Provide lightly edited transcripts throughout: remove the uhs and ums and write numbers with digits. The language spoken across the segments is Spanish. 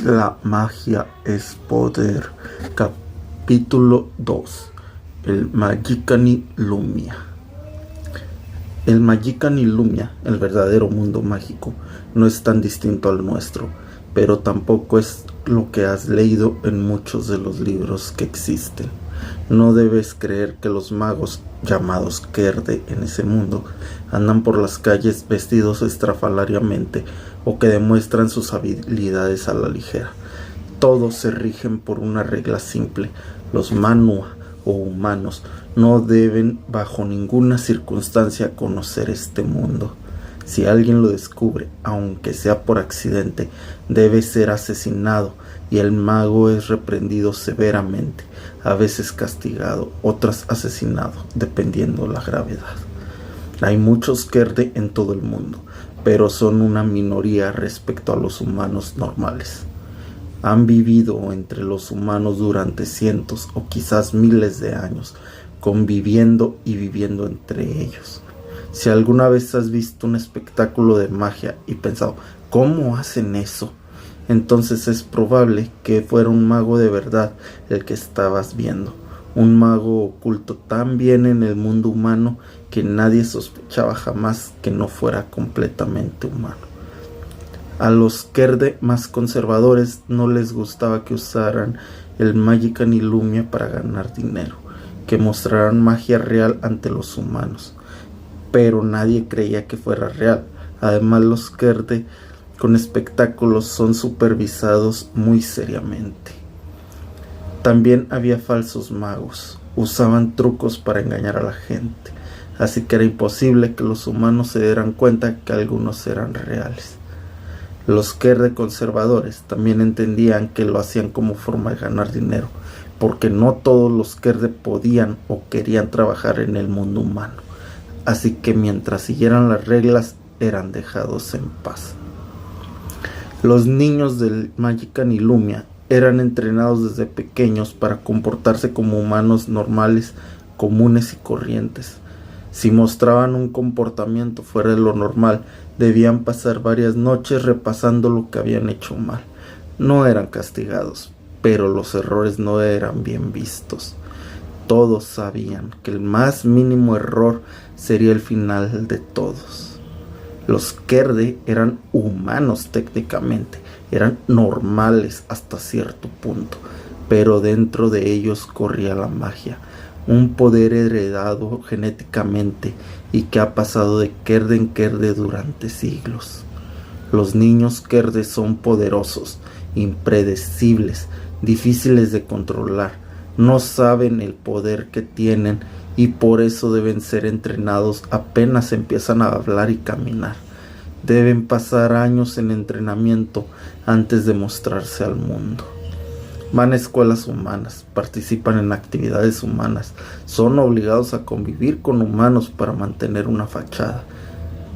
La magia es poder. Capítulo 2. El Magicani Lumia. El Magicani Lumia, el verdadero mundo mágico, no es tan distinto al nuestro, pero tampoco es lo que has leído en muchos de los libros que existen. No debes creer que los magos, llamados Kerde en ese mundo, andan por las calles vestidos estrafalariamente o que demuestran sus habilidades a la ligera. Todos se rigen por una regla simple. Los Manua o humanos no deben bajo ninguna circunstancia conocer este mundo. Si alguien lo descubre, aunque sea por accidente, debe ser asesinado y el mago es reprendido severamente, a veces castigado, otras asesinado, dependiendo la gravedad. Hay muchos Kerde en todo el mundo, pero son una minoría respecto a los humanos normales. Han vivido entre los humanos durante cientos o quizás miles de años, conviviendo y viviendo entre ellos. Si alguna vez has visto un espectáculo de magia y pensado, ¿cómo hacen eso?, entonces es probable que fuera un mago de verdad el que estabas viendo. Un mago oculto tan bien en el mundo humano que nadie sospechaba jamás que no fuera completamente humano. A los Kerde más conservadores no les gustaba que usaran el Magicani Lumia para ganar dinero, que mostraran magia real ante los humanos. Pero nadie creía que fuera real. Además, los Kerde con espectáculos son supervisados muy seriamente. También había falsos magos. Usaban trucos para engañar a la gente, así que era imposible que los humanos se dieran cuenta que algunos eran reales. Los Kerde conservadores también entendían que lo hacían como forma de ganar dinero, porque no todos los Kerde podían o querían trabajar en el mundo humano, así que mientras siguieran las reglas eran dejados en paz. Los niños del Magicani Lumia eran entrenados desde pequeños para comportarse como humanos normales, comunes y corrientes. Si mostraban un comportamiento fuera de lo normal, debían pasar varias noches repasando lo que habían hecho mal. No eran castigados, pero los errores no eran bien vistos. Todos sabían que el más mínimo error sería el final de todos. Los Kerde eran humanos técnicamente, eran normales hasta cierto punto, pero dentro de ellos corría la magia, un poder heredado genéticamente y que ha pasado de Kerde en Kerde durante siglos. Los niños Kerde son poderosos, impredecibles, difíciles de controlar, no saben el poder que tienen y por eso deben ser entrenados apenas empiezan a hablar y caminar. Deben pasar años en entrenamiento antes de mostrarse al mundo. Van a escuelas humanas, participan en actividades humanas, son obligados a convivir con humanos para mantener una fachada.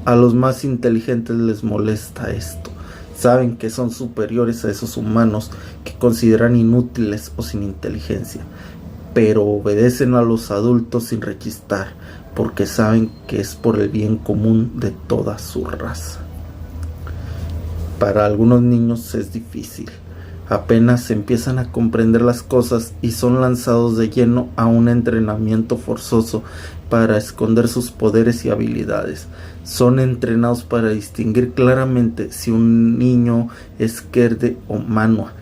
A los más inteligentes les molesta esto. Saben que son superiores a esos humanos que consideran inútiles o sin inteligencia, pero obedecen a los adultos sin rechistar, porque saben que es por el bien común de toda su raza. Para algunos niños es difícil. Apenas empiezan a comprender las cosas y son lanzados de lleno a un entrenamiento forzoso para esconder sus poderes y habilidades. Son entrenados para distinguir claramente si un niño es Kerde o Manua,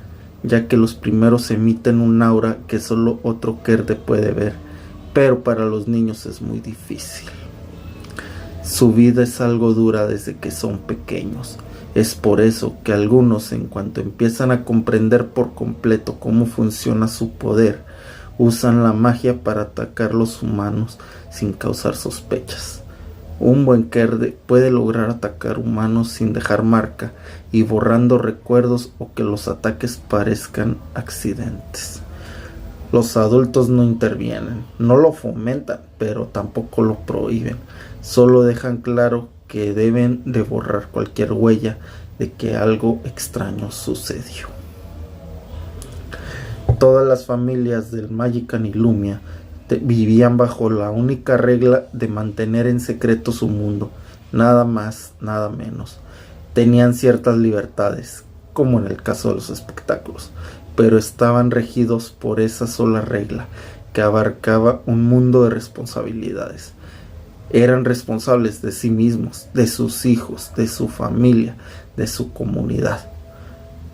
ya que los primeros emiten un aura que solo otro Kerde puede ver, pero para los niños es muy difícil. Su vida es algo dura desde que son pequeños. Es por eso que algunos, en cuanto empiezan a comprender por completo cómo funciona su poder, usan la magia para atacar a los humanos sin causar sospechas. Un buen Kerde puede lograr atacar humanos sin dejar marca y borrando recuerdos o que los ataques parezcan accidentes. Los adultos no intervienen, no lo fomentan, pero tampoco lo prohíben. Solo dejan claro que deben de borrar cualquier huella de que algo extraño sucedió. Todas las familias del Magicani Lumia vivían bajo la única regla de mantener en secreto su mundo, nada más, nada menos. Tenían ciertas libertades, como en el caso de los espectáculos, pero estaban regidos por esa sola regla que abarcaba un mundo de responsabilidades. Eran responsables de sí mismos, de sus hijos, de su familia, de su comunidad.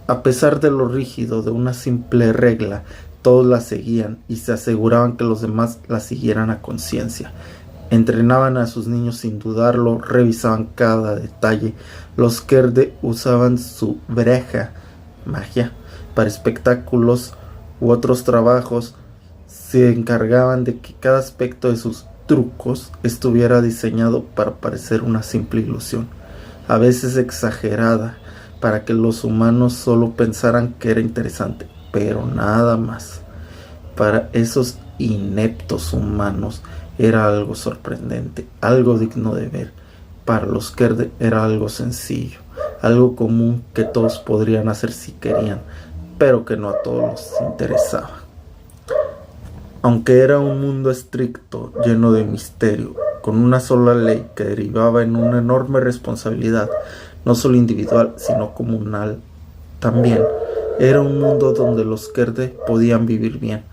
A pesar de lo rígido de una simple regla, todos la seguían y se aseguraban que los demás la siguieran a conciencia. Entrenaban a sus niños sin dudarlo, revisaban cada detalle. Los Kerde usaban su breja, magia, para espectáculos u otros trabajos. Se encargaban de que cada aspecto de sus trucos estuviera diseñado para parecer una simple ilusión, a veces exagerada, para que los humanos solo pensaran que era interesante, pero nada más. Para esos ineptos humanos era algo sorprendente, algo digno de ver. Para los Kerde era algo sencillo, algo común que todos podrían hacer si querían, pero que no a todos les interesaba. Aunque era un mundo estricto, lleno de misterio, con una sola ley que derivaba en una enorme responsabilidad, no solo individual, sino comunal también, era un mundo donde los Kerde podían vivir bien.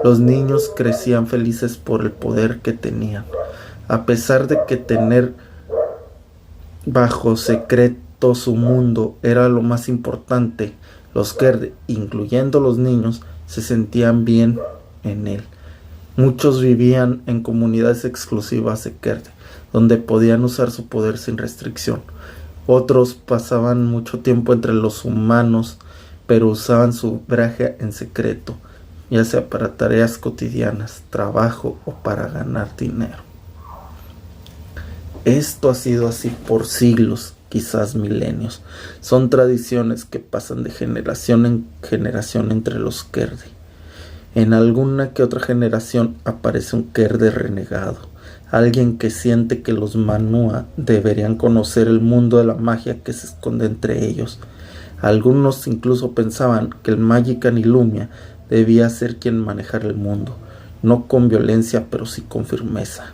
Los niños crecían felices por el poder que tenían. A pesar de que tener bajo secreto su mundo era lo más importante, los Kerde, incluyendo los niños, se sentían bien en él. Muchos vivían en comunidades exclusivas de Kerde, donde podían usar su poder sin restricción. Otros pasaban mucho tiempo entre los humanos, pero usaban su braja en secreto, ya sea para tareas cotidianas, trabajo o para ganar dinero. Esto ha sido así por siglos, quizás milenios. Son tradiciones que pasan de generación en generación entre los Kerde. En alguna que otra generación aparece un Kerde renegado, alguien que siente que los Manua deberían conocer el mundo de la magia que se esconde entre ellos. Algunos incluso pensaban que el Magicka-ni Lumia debía ser quien manejara el mundo, no con violencia pero sí con firmeza.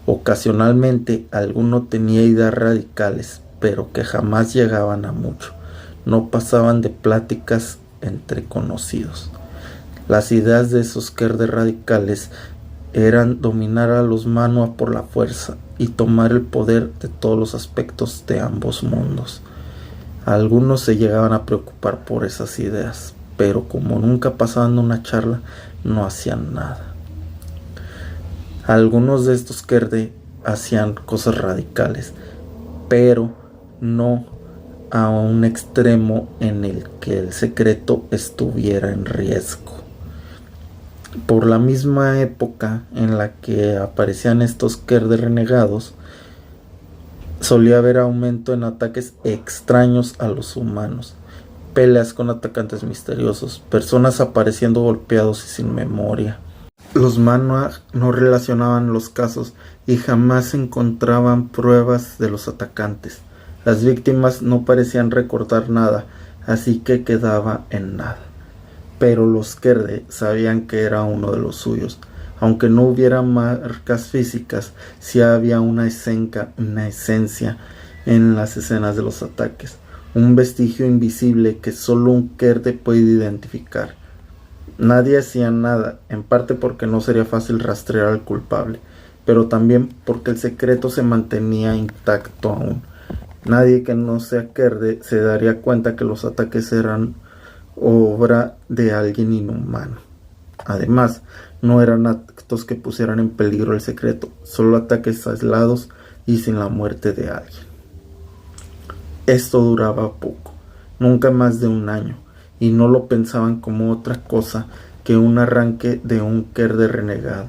Ocasionalmente alguno tenía ideas radicales, pero que jamás llegaban a mucho, no pasaban de pláticas entre conocidos. Las ideas de esos Kerde radicales eran dominar a los Manua por la fuerza y tomar el poder de todos los aspectos de ambos mundos. Algunos se llegaban a preocupar por esas ideas, pero como nunca pasaban una charla, no hacían nada. Algunos de estos Kerde hacían cosas radicales, pero no a un extremo en el que el secreto estuviera en riesgo. Por la misma época en la que aparecían estos Kerde renegados, solía haber aumento en ataques extraños a los humanos, peleas con atacantes misteriosos, personas apareciendo golpeados y sin memoria. Los Manua no relacionaban los casos y jamás encontraban pruebas de los atacantes. Las víctimas no parecían recordar nada, así que quedaba en nada. Pero los Kerde sabían que era uno de los suyos. Aunque no hubiera marcas físicas, sí había una esencia en las escenas de los ataques. Un vestigio invisible que solo un Kerde puede identificar. Nadie hacía nada, en parte porque no sería fácil rastrear al culpable, pero también porque el secreto se mantenía intacto aún. Nadie que no sea Kerde se daría cuenta que los ataques eran obra de alguien inhumano. Además, no eran actos que pusieran en peligro el secreto, solo ataques aislados y sin la muerte de alguien. Esto duraba poco, nunca más de un año, y no lo pensaban como otra cosa que un arranque de un Kerde renegado,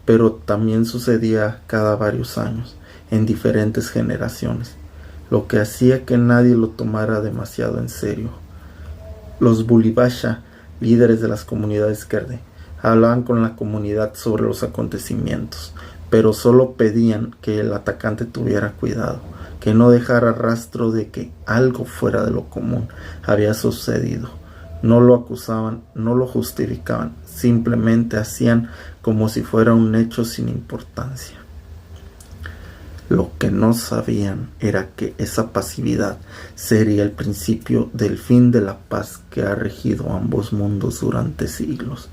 pero también sucedía cada varios años, en diferentes generaciones, lo que hacía que nadie lo tomara demasiado en serio. Los Bulibasha, líderes de las comunidades Kerde, hablaban con la comunidad sobre los acontecimientos, pero solo pedían que el atacante tuviera cuidado, que no dejara rastro de que algo fuera de lo común había sucedido. No lo acusaban, no lo justificaban, simplemente hacían como si fuera un hecho sin importancia. Lo que no sabían era que esa pasividad sería el principio del fin de la paz que ha regido ambos mundos durante siglos.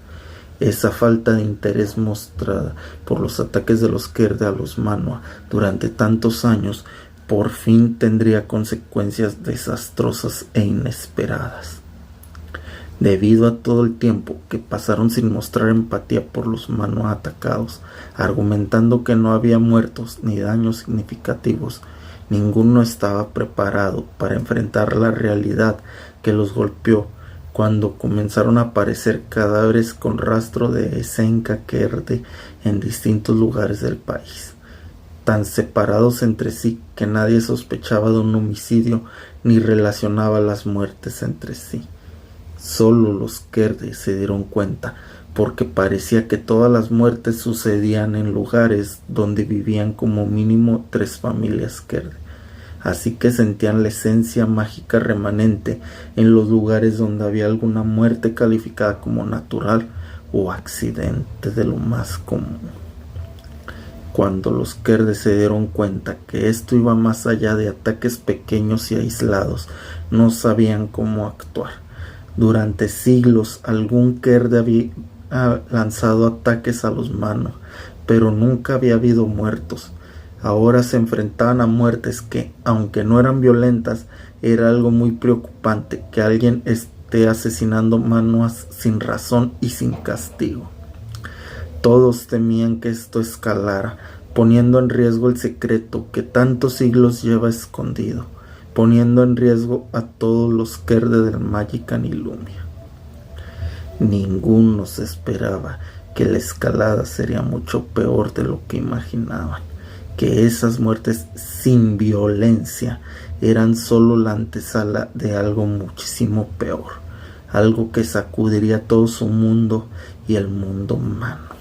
Esa falta de interés mostrada por los ataques de los Kerde a los Manwë durante tantos años por fin tendría consecuencias desastrosas e inesperadas. Debido a todo el tiempo que pasaron sin mostrar empatía por los Manwë atacados, argumentando que no había muertos ni daños significativos, ninguno estaba preparado para enfrentar la realidad que los golpeó cuando comenzaron a aparecer cadáveres con rastro de Esenka Kerde en distintos lugares del país, tan separados entre sí que nadie sospechaba de un homicidio ni relacionaba las muertes entre sí. Solo los Kerde se dieron cuenta, porque parecía que todas las muertes sucedían en lugares donde vivían como mínimo 3 familias Kerde. Así que sentían la esencia mágica remanente en los lugares donde había alguna muerte calificada como natural o accidente de lo más común. Cuando los Kerde se dieron cuenta que esto iba más allá de ataques pequeños y aislados, no sabían cómo actuar. Durante siglos algún Kerde había lanzado ataques a los Manwë, pero nunca había habido muertos. Ahora se enfrentaban a muertes que, aunque no eran violentas, era algo muy preocupante que alguien esté asesinando Manwë sin razón y sin castigo. Todos temían que esto escalara, poniendo en riesgo el secreto que tantos siglos lleva escondido, poniendo en riesgo a todos los Kerde del Magicka-ni Lumia. Ninguno se esperaba que la escalada sería mucho peor de lo que imaginaban, que esas muertes sin violencia eran solo la antesala de algo muchísimo peor, algo que sacudiría todo su mundo y el mundo humano.